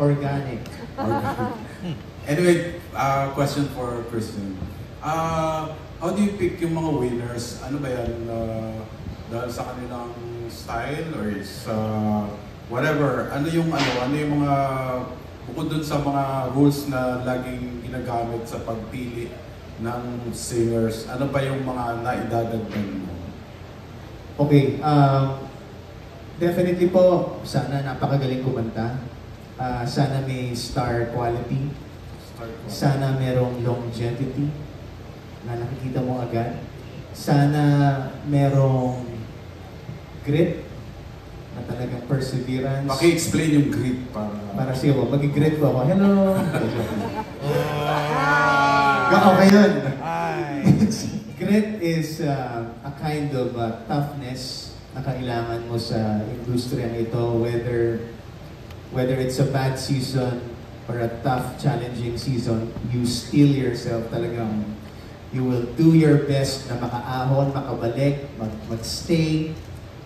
organic. Anyway, question for Christian. How do you pick yung mga winners? Ano ba yan? Dahil sa kanilang style or is whatever? Ano yung mga bukod dun sa mga rules na laging ginagamit sa pagpili ng singers, ano pa yung mga naidadagdag mo? Okay, definitely po, sana napakagaling kumanta. Sana may star quality. Sana merong longevity na nakikita mo agad. Sana merong grit na talagang perseverance. Paki-explain yung grit para siya. Mag-grit ko ako. Hello! Okay yun. Grit is a kind of toughness na kailangan mo sa industriya ito, whether it's a bad season or a tough, challenging season, you steel yourself talagang. You will do your best na makaahon, makabalik, mag-stay.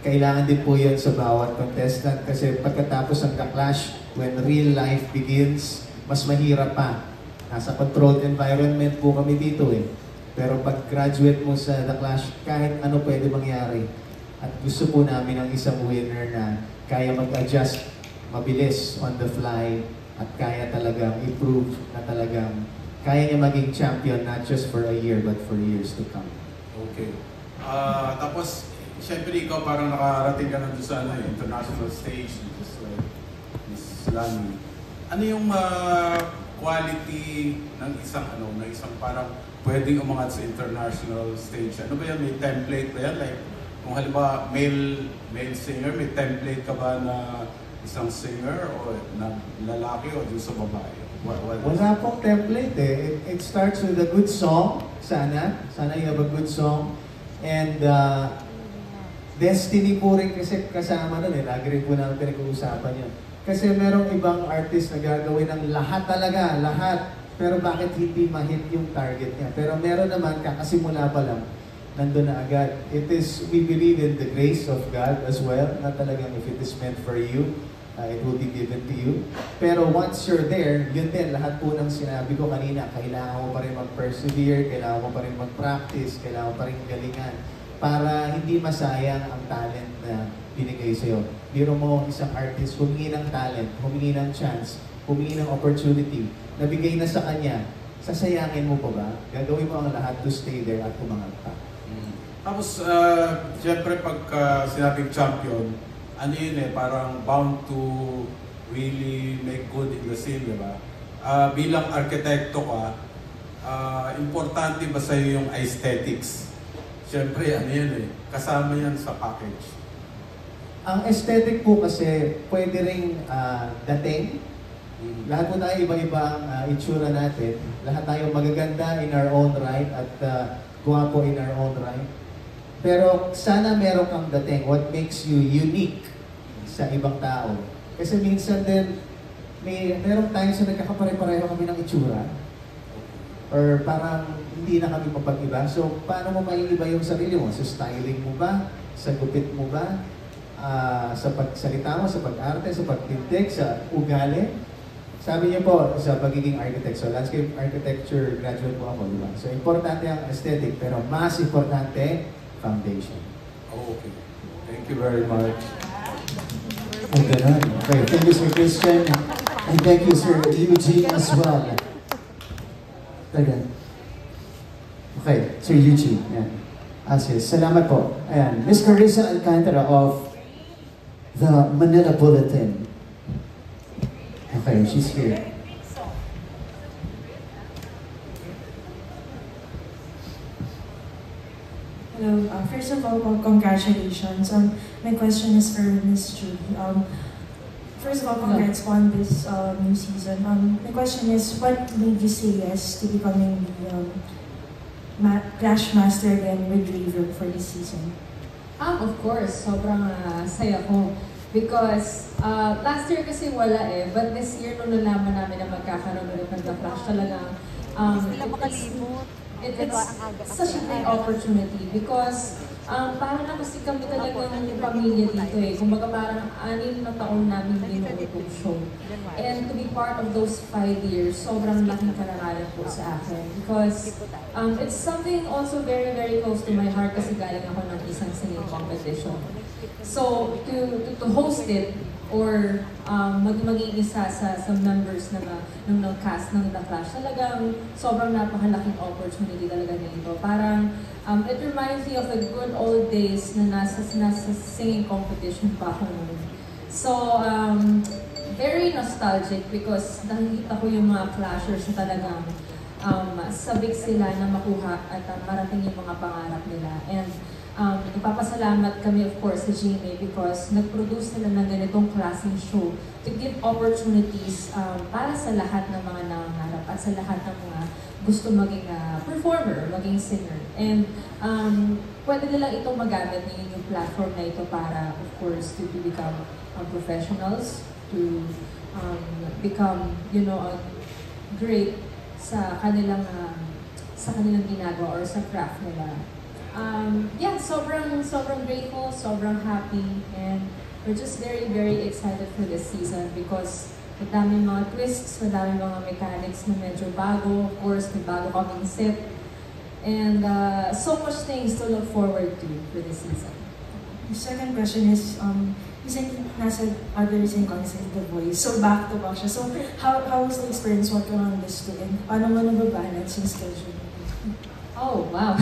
Kailangan din po yun sa bawat contestant kasi pagkatapos ng The Clash, when real life begins, mas mahirap pa. Nasa controlled environment po kami dito eh. Pero pag graduate mo sa The Clash, kahit ano pwede mangyari. At gusto po namin ang isang winner na kaya mag-adjust mabilis on the fly at kaya talagang improve na talagang kaya niya maging champion not just for a year but for years to come. Okay. Tapos, syempre ikaw parang nakarating ka na doon sa international stage, just like Miss Lani. Ano yung quality ng isang parang pwedeng umangat sa international stage? Ano ba yan? May template ba yan? Like, kung halimbawa male singer, may template ka ba na isang singer o na lalaki o doon sa babae? Wala pong template eh. It starts with a good song, sana. Sana you have a good song. And destiny po rin kasi kasama nun eh. Lagi rin po namin pinag-uusapan yun. Kasi merong ibang artist na gagawin ng lahat talaga, lahat. Pero bakit hindi ma-hit yung target niya? Pero meron naman, kakasimula pa lang, nandun na agad. We believe in the grace of God as well, na talagang if it is meant for you, it will be given to you. Pero once you're there, yun din, lahat po ng sinabi ko kanina, kailangan mo pa rin mag-persevere, kailangan mo pa rin mag-practice, kailangan mo pa rin galingan para hindi masayang ang talent na binigay sa'yo. Biro mo isang artist, humingi ng talent, humingi ng chance, humingi ng opportunity, nabigay na sa kanya, sasayangin mo pa ba? Gagawin mo ang lahat to stay there at umangat pa. Tapos, siyempre pagka sinabing champion, ano yun eh, parang bound to really make good in the scene, di ba? Bilang arkitekto ka, importante ba sa'yo yung aesthetics? Siyempre, ano yun eh, kasama yan sa package. Ang aesthetic po kasi, pwede ring dating. Lahat po tayo iba-iba ang itsura natin. Lahat tayo magaganda in our own right at guwapo in our own right. Pero sana meron kang dating, what makes you unique sa ibang tao. Kasi minsan din, merong times na nagkakapare-pareho kami ng itsura. Or parang hindi na kami mapag-iba. So, paano mo maiiba yung sarili mo? Sa styling mo ba? Sa gupit mo ba? Sa pagsalita mo, sa pag-arte, sa pagtindig, sa ugali? Sabi niyo po, sa pagiging architect, so landscape architecture graduate po ako, di ba? So, importante ang aesthetic, pero mas importante, foundation. Okay. Thank you very much. Okay, thank you, Sir Christian. And thank you, Sir Eugene, as well. Okay, Sir Eugene. Ayan. Salamat po. Ayan. Ms. Carissa Alcantara of the Manila Bulletin. Okay, she's here. Hello. First of all, congratulations. My question is for Ms. Julie. First of all, congrats on this new season. My question is, what made you say yes to becoming the Clash Master again with Raven for this season? Of course, sobrang saya ko. Because last year kasi wala eh, but this year nung nalaman namin na magkakaroon ulit ng The Clash talagang it's such a great opportunity because parang na kasi kami talagang pamilya dito eh. Kumbaga parang 6 na taon namin binuo itong show. And to be part of those 5 years, sobrang laking pananalig po sa akin. Because it's something also very, very close to my heart kasi galing ako ng isang singing competition. So, to host it, or maging isa sa members ng cast ng The Clash, talagang sobrang napakalaking opportunity talaga nito. Parang, it reminds me of the good old days na nasa singing competition pa ako noon. So, very nostalgic because nakikita ko yung mga Clashers na talagang sabik sila na makuha at marating yung mga pangarap nila. And ipapasalamat kami of course sa GMA because nag-produce sila ng ganitong klaseng show to give opportunities para sa lahat ng mga nangangarap at sa lahat ng mga gusto maging performer, maging singer. And pwede nilang itong magamit ngayon yung platform na ito para of course to become professionals, to become, you know, great sa kanilang ginagawa or sa craft nila. Yeah, sobrang grateful, sobrang happy, and we're just very, very excited for this season because madaming mga twists, madaming mga mechanics na medyo bago, of course, may bago kaming set, and so much things to look forward to for this season. The second question is, isang nasa other sing concert, The Voice, so back to back siya. So, how was the experience working on this two, and paano mo nababalance yung schedule? Oh, wow.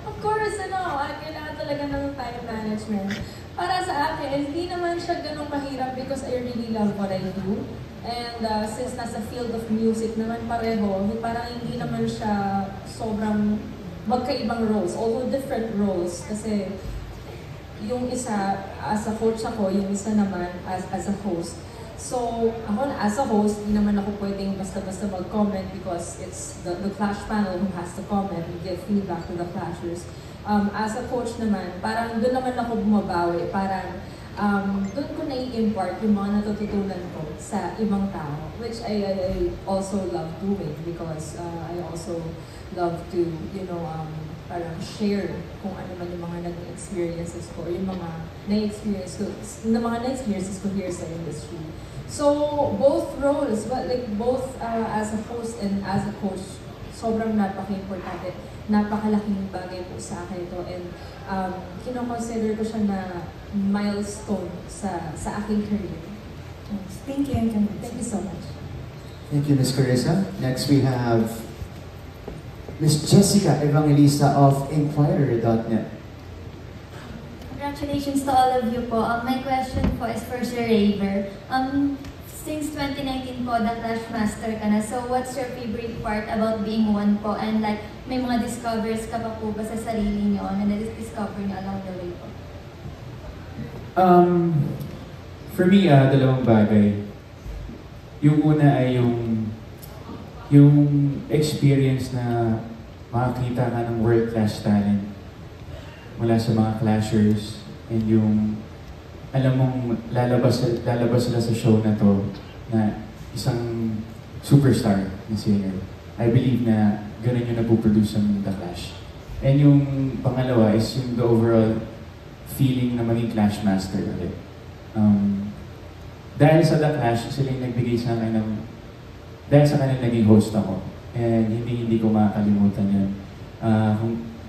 Of course, kailangan talaga ng time management. Para sa akin, hindi naman siya ganun mahirap because I really love what I do. And since nasa field of music naman pareho, parang hindi naman siya sobrang magkaibang roles, although different roles. Kasi yung isa, as a coach ako, yung isa naman as a host. So, ako as a host, hindi naman ako pwedeng basta-basta mag-comment because it's the Clash panel who has to comment and give feedback to the Clashers. As a coach naman, parang doon naman ako bumabawi. Parang doon ko na-impart yung mga natututunan ko sa ibang tao, which I also love doing because I also love to, you know, parang share kung ano man yung mga naging experiences ko, yung mga na-experiences ko here sa industry. So, both roles, but like both as a host and as a coach, sobrang napaka-importante, napakalaking bagay po sa akin ito, and kino-consider ko siya na milestone sa aking career. Thank you, and congrats. Thank you so much. Thank you, Ms. Carissa. Next we have Ms. Jessica Evangelista of Inquirer.net. Congratulations to all of you po. My question po is for Sir Raver. Since 2019 po, the Clash Master ka na. So, what's your favorite part about being one po? And like, may mga discovers ka pa po ba sa sarili niyo na na-discover niyo along the way po? For me, dalawang bagay. Yung una ay yung experience na makakita ka ng world-class talent mula sa mga Clashers, and yung alam mong lalabas sila sa show na to na isang superstar na singer. I believe na ganun yung napoproduce ng The Clash. And yung pangalawa is yung the overall feeling na maging Clash Master ulit. Dahil sa The Clash, sila yung nagbigay sa akin ng... Dahil sa kanila naging host ako. And hindi ko makakalimutan yun.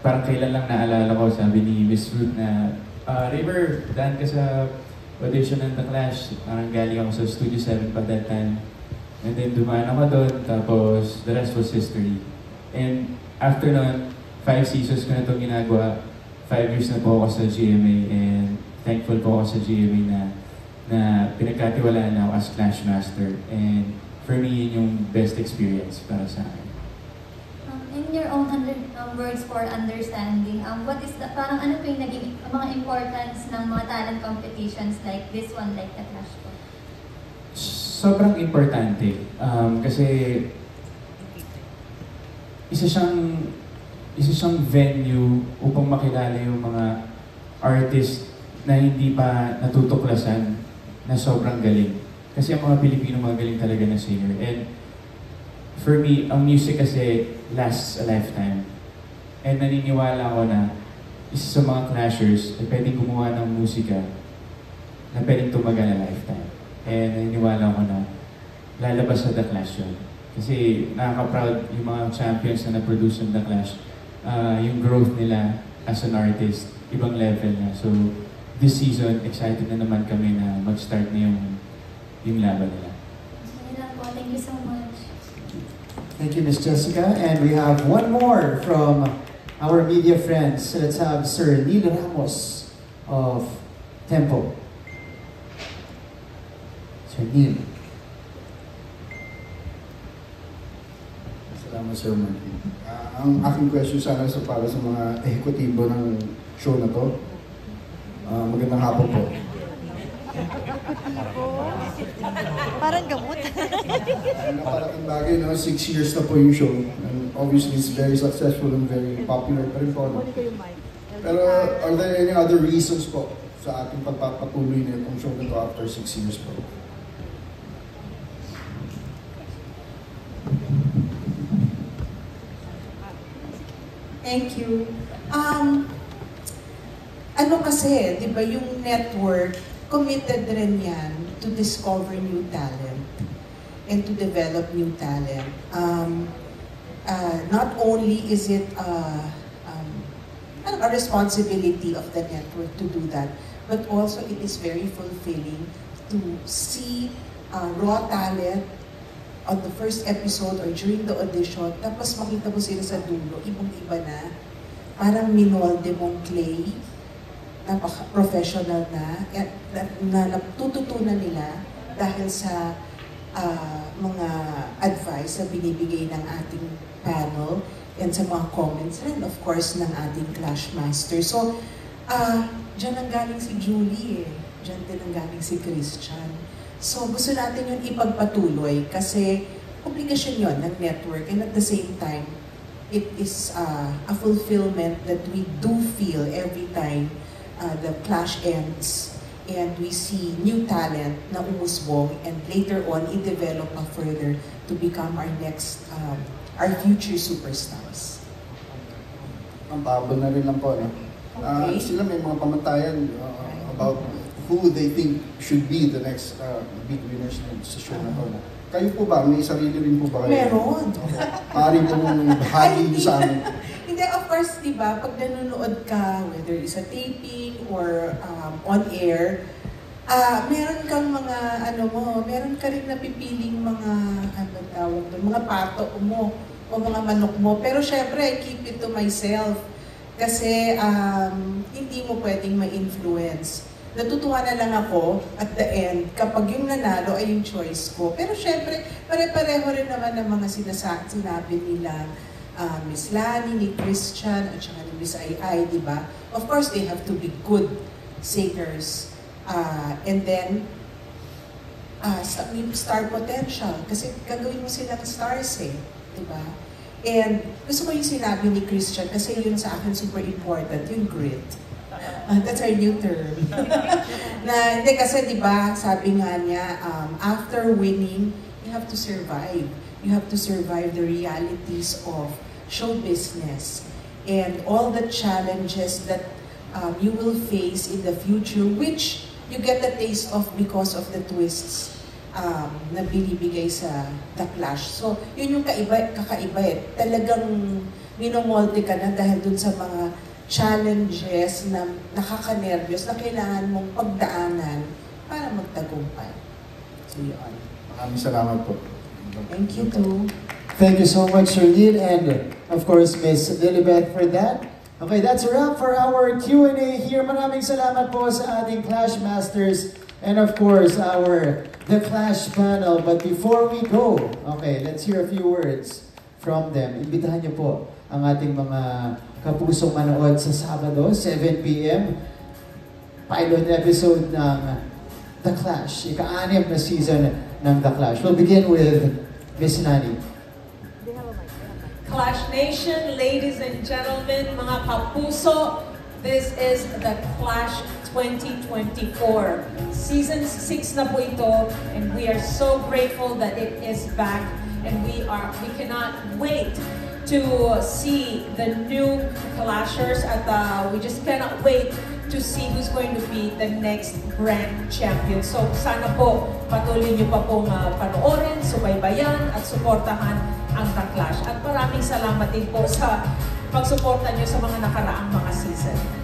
Parang kailan lang naalala ko, sabi ni Miss Ruth na, River, daan ka sa audition ng The Clash. Parang galing ako sa Studio 7 pa that time. And then dumaan ako doon, tapos the rest was history. And after nun, 5 seasons ko na itong ginagawa. 5 years na po ako sa GMA, and thankful po ako sa GMA na pinagkatiwalaan na ako as Clash Master. And for me, yun yung best experience para sa akin. In your own words for understanding, what is the, parang ano po yung naging mga importance ng mga talent competitions like this one, like the Clash po? Sobrang importante. Kasi isa siyang venue upang makilala yung mga artist na hindi pa natutuklasan na sobrang galing. Kasi ang mga Pilipino magaling talaga na singer. And for me, ang music kasi lasts a lifetime. And naniniwala ako na isa sa mga Clashers ay pwedeng gumawa ng musika na pwedeng tumagal a lifetime. And naniniwala ko na lalabas sa The Clash yun. Kasi nakaka-proud yung mga champions na na-produce ng The Clash. Yung growth nila as an artist, ibang level na. So, this season, excited na naman kami na mag-start na yung laban nila. Thank you so much. Thank you, Miss Jessica. And we have one more from our media friends. So let's have Sir Neil Ramos of Tempo. Sir Neil. Salamat, Sir Martin. Ang aking question sana para sa mga ehekutibo ng show na to. Magandang hapon po. Parang gamot. Naparating bagay, no? 6 years na po yung show. And obviously, it's very successful and very popular pa rin po. No? Pero are there any other reasons po sa ating pagpapatuloy na itong show na to after 6 years po? Thank you. Ano kasi, di ba yung network, committed rin yan to discover new talent and to develop new talent. Not only is it a responsibility of the network to do that, but also it is very fulfilling to see raw talent on the first episode or during the audition, tapos makita mo sila sa dulo, ibang-iba na, parang minolde mong clay, napaka-professional na natututunan nila dahil sa mga advice na binibigay ng ating panel and sa mga comments rin, of course, ng ating Clash Master. So, dyan ang galing si Julie dyan din ang galing si Christian. So, gusto natin yun ipagpatuloy kasi obligasyon yun ng network and at the same time, it is a fulfillment that we do feel every time the Clash ends and we see new talent na umusbong and later on, i-develop pa further to become our next, our future superstars. Ang pabol na rin lang po. No? Okay. Sila may mga pamantayan about who they think should be the next big winners sa show na to. Kayo po ba? May sarili rin po ba kayo? Meron. Maaari pong bahagi niyo sa amin. Hindi, of course, di ba, pag nanonood ka, whether it's a taping or on air, meron kang mga, meron ka rin napipiling mga, mga pato mo o mga manok mo. Pero syempre, I keep it to myself kasi hindi mo pwedeng ma-influence. Natutuwa na lang ako at the end kapag yung nanalo ay yung choice ko. Pero syempre, pare-pareho rin naman ng mga sinabi nila Miss Lani, ni Christian, at saka ni Miss Ai, di ba? Of course, they have to be good singers. And then, star potential. Kasi gagawin mo silang stars di ba? And gusto ko yung sinabi ni Christian kasi yun sa akin super important, yung grit. That's our new term. Hindi kasi, di ba, sabi nga niya, after winning, you have to survive. You have to survive the realities of show business and all the challenges that you will face in the future, which you get a taste of because of the twists na binibigay sa The Clash. So, yun yung kakaiba Talagang minomolde ka na dahil dun sa mga challenges na nakaka-nervyos na kailangan mong pagdaanan para magtagumpay. So, yun. Maraming salamat po. Thank you too. Thank you so much, Sir Neil, and of course, Miss Lilibeth for that. Okay, that's a wrap for our Q&A here. Maraming salamat po sa ating Clash Masters and of course, The Clash panel. But before we go, okay, let's hear a few words from them. Imbitahan niyo po ang ating mga kapusong manood sa Sabado, 7 p.m. Pilot episode ng The Clash. Ika-anim na season ng The Clash. We'll begin with Miss Nani. Clash Nation, ladies and gentlemen, mga kapuso, this is The Clash 2024. Season 6 na po ito, and we are so grateful that it is back, and we cannot wait to see the new Clashers at we just cannot wait to see who's going to be the next grand champion. So sana po patuloy niyo pa pong panoorin, subaybayan at suportahan ang The Clash. At maraming salamat din po sa pagsuporta niyo sa mga nakaraang mga season.